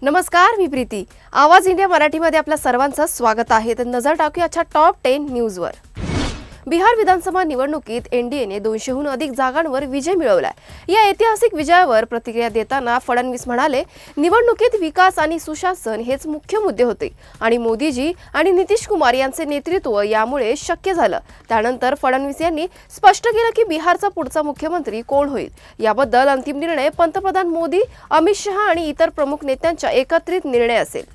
नमस्कार, मी प्रीती। आवाज इंडिया मराठीमध्ये आपल्या सर्वांचं स्वागत आहे। तर नजर टाकूया आजच्या टॉप 10 न्यूजवर। बिहार विधानसभा निवडणुकीत एनडीएने 200हून अधिक जागांवर विजय मिळवलाय। या ऐतिहासिक विजयावर प्रतिक्रिया देताना फडणवीस म्हणाले, निवडणुकीत विकास आणि सुशासन हेच मुख्य मुद्दे होते आणि मोदीजी आणि नितीश कुमार यांचे नेतृत्व यामुळे शक्य झालं। त्यानंतर फडणवीस यांनी स्पष्ट केलं की बिहारचा पुढचा मुख्यमंत्री कोण होईल याबद्दल अंतिम निर्णय पंतप्रधान मोदी, अमित शहा आणि इतर प्रमुख नेत्यांचा एकत्रित निर्णय असेल।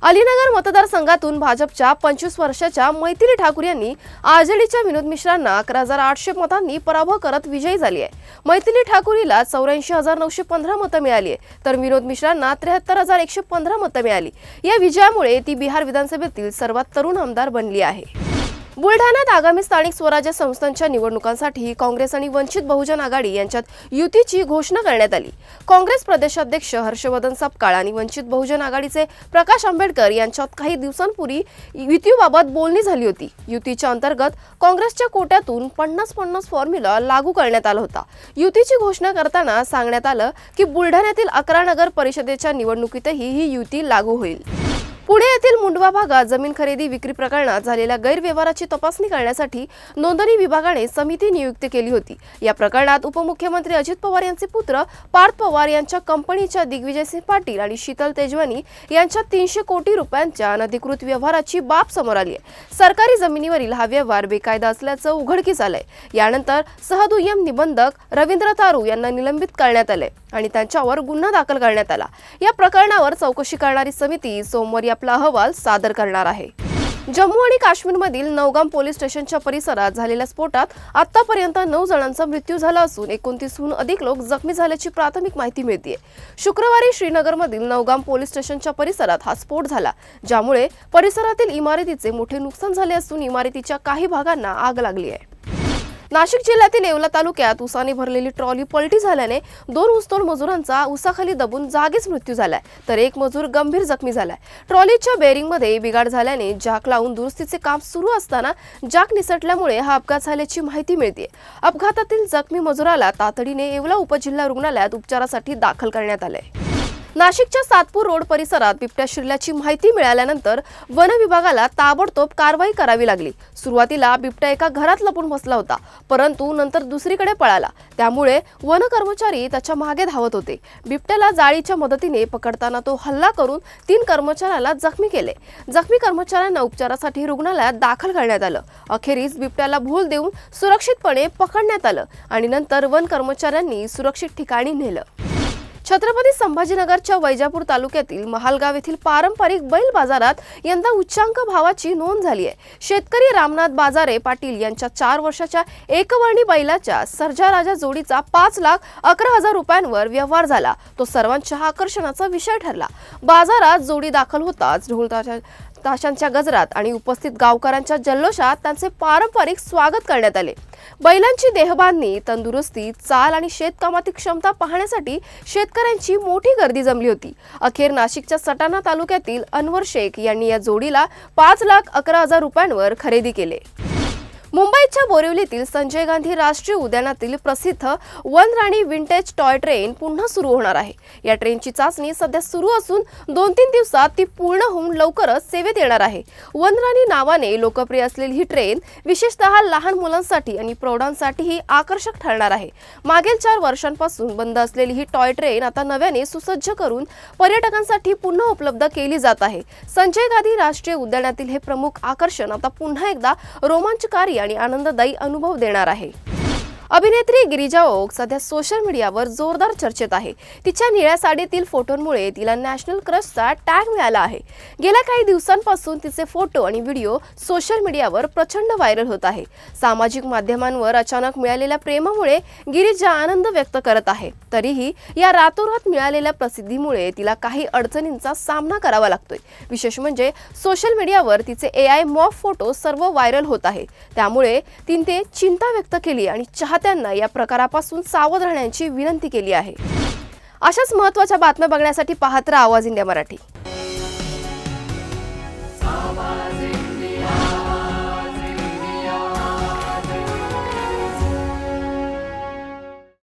अलीनगर मतदारसंघातून भाजपच्या 25 वर्षाच्या मैथिली ठाकूर यांनी आरजेडीच्या विनोद मिश्रांना 11,800 मतांनी पराभव करत विजयी झाली आहे। मैथिली ठाकूर हिला 84,915 मतं मिळाली आहे, तर विनोद मिश्रांना 73,115 मतं मिळाली। या विजयामुळे ती बिहार विधानसभेतील सर्वात तरुण आमदार बनली आहे। बुलढाण्यात आगामी स्थानिक स्वराज्य संस्थांच्या निवडणुकांसाठी काँग्रेस आणि वंचित बहुजन आघाडी यांच्यात युतीची घोषणा करण्यात आली। काँग्रेस प्रदेशाध्यक्ष हर्षवर्धन सपकाळ आणि वंचित बहुजन आघाडीचे प्रकाश आंबेडकर यांच्यात काही दिवसांपूर्वी युतीबाबत बोलणी झाली होती। युतीच्या अंतर्गत काँग्रेसच्या कोट्यातून 50-50 फॉर्म्युला लागू करण्यात आला होता। युतीची घोषणा करताना सांगण्यात आलं की बुलढाण्यातील 11 नगर परिषदेच्या निवडणुकीतही ही युती लागू होईल। पुणे येथील मुंडवा भागात जमीन खरेदी विक्री प्रकरणात झालेल्या गैरव्यवहाराची तपासणी करण्यासाठी नोंदणी विभागाने समिती नियुक्त केली होती। या प्रकरणात उपमुख्यमंत्री अजित पवार यांचे पुत्र पार्थ पवार यांच्या कंपनीच्या दिग्विजय सिंह पाटील आणि शीतल तेजवानी यांच्या 300 कोटी रुपयांच्या अनधिकृत व्यवहाराची बाब समोर आली आहे। सरकारी जमिनीवरील हा व्यवहार बेकायदा असल्याचं उघडकीस आलंय। यानंतर सहदुय्यम निबंधक रवींद्र तारू यांना निलंबित करण्यात आले आणि त्यांच्यावर गुन्हा दाखल करण्यात आला। या प्रकरणावर चौकशी करणारी समिती सोमवारी आपला अहवाल सादर करणार आहे। जम्मू आणि काश्मीरमधील नौगाम पोलीस स्टेशनच्या परिसरात झालेल्या स्फोटात आतापर्यंत 9 जणांचा मृत्यू झाला असून 29हून अधिक लोक जखमी झाल्याची प्राथमिक माहिती मिळते। शुक्रवारी श्रीनगरमधील नौगाम पोलीस स्टेशनच्या परिसरात हा स्फोट झाला, ज्यामुळे परिसरातील इमारतीचे मोठे नुकसान झाले असून इमारतीच्या काही भागांना आग लागली आहे। नाशिक जिल्ह्यातील येवला तालुक्यात उसाने भरलेली ट्रॉली पलटी झाल्याने 2 ऊसतोड मजुरांचा उसाखाली दबून जागीच मृत्यू झालाय, तर एक मजूर गंभीर जखमी झालाय। ट्रॉलीच्या बेरिंगमध्ये बिघाड झाल्याने जॅक लावून दुरुस्तीचे काम सुरू असताना जॅक निसटल्यामुळे हा अपघात झाल्याची माहिती मिळते। अपघातातील जखमी मजुराला तातडीने येवला उपजिल्हा रुग्णालयात उपचारासाठी दाखल करण्यात आले। नाशिकच्या सातपूर रोड परिसरात बिबट्या शिरल्याची माहिती मिळाल्यानंतर वन विभागाला ताबडतोब कारवाई करावी लागली। सुरुवातीला बिबट्या एका घरात लपून बसला होता, परंतु नंतर दुसरीकडे पळाला, त्यामुळे वन कर्मचारी त्याच्या मागे धावत होते। बिबट्याला जाळीच्या मदतीने पकडताना तो हल्ला करून 3 कर्मचाऱ्याला जखमी केले। जखमी कर्मचाऱ्यांना उपचारासाठी रुग्णालयात दाखल करण्यात आलं। अखेरीस बिबट्याला भूल देऊन सुरक्षितपणे पकडण्यात आलं आणि नंतर वन कर्मचाऱ्यांनी सुरक्षित ठिकाणी नेलं। छत्रपती संभाजीनगरच्या वैजापूर तालुक्यातील महालगाव येथील पारंपरिक बैल बाजारात यंदा उच्चांक भावाची नोंद झाली आहे। शेतकरी रामनाथ बाजारे पाटील यांच्या 4 वर्षाच्या एकवर्णी बैलाच्या सर्जा राजा जोडीचा 5,11,000 रुपयांवर व्यवहार झाला। तो सर्वांच्या आकर्षणाचा विषय ठरला। बाजारात जोडी दाखल होताच ढोल ताशांच्या गजरात आणि उपस्थित गावकऱ्यांच्या जल्लोषात त्यांचे पारंपरिक स्वागत करण्यात आले। बैलांची देहबांधणी, तंदुरुस्ती, चाल आणि शेतकामातील क्षमता पाहण्यासाठी शेतकऱ्यांची मोठी गर्दी जमली होती। अखेर नाशिकच्या सटाणा तालुक्यातील अनवर शेख यांनी या जोडीला 5,11,000 रुपयांवर खरेदी केले। मुंबईच्या बोरिवलीतील संजय गांधी राष्ट्रीय उद्यानातील प्रसिद्ध वनराणी विंटेज टॉय ट्रेन पुन्हा सुरू होणार आहे। या ट्रेनची चाचणी सध्या सुरू असून 2-3 दिवसात ती पूर्ण होऊन लवकरच सेवेत येणार आहे। वनराणी नावाने लोकप्रिय असलेली ही ट्रेन विशेषतः लहान मुलांसाठी आणि प्रौढांसाठीही आकर्षक ठरणार आहे। मागील 4 वर्षांपासून बंद असलेली ही टॉय ट्रेन आता नव्याने सुसज्ज करून पर्यटकांसाठी पुन्हा उपलब्ध केली जात आहे। संजय गांधी राष्ट्रीय उद्यानातील हे प्रमुख आकर्षण आता पुन्हा एकदा रोमांचकारी आणि आनंददायी अनुभव देणार आहे। अभिनेत्री गिरिजा ओक सध्या सोशल मीडियावर जोरदार चर्चेत आहे। तिच्या निळ्या साडीतील फोटोंमुळे तिला नॅशनल क्रशचा टॅग मिळाला आहे। गेल्या काही दिवसांपासून तिचे फोटो आणि व्हिडिओ सोशल मीडियावर प्रचंड व्हायरल होत आहे। सामाजिक माध्यमांवर अचानक मिळालेल्या प्रेमामुळे गिरिजा आनंद व्यक्त करत आहे। तरीही या रातोरात मिळालेल्या प्रसिद्धीमुळे तिला काही अडचणींचा सामना करावा लागतोय। विशेष म्हणजे सोशल मीडियावर तिचे AI मॉफ फोटो सर्व व्हायरल होत आहे। त्यामुळे तिने चिंता व्यक्त केली आणि त्यांना या प्रकारापासून सावध राहण्याची विनंती केली आहे। अशाच महत्त्वाच्या बातम्या बघण्यासाठी पाहत रहा आवाज इंडिया मराठी।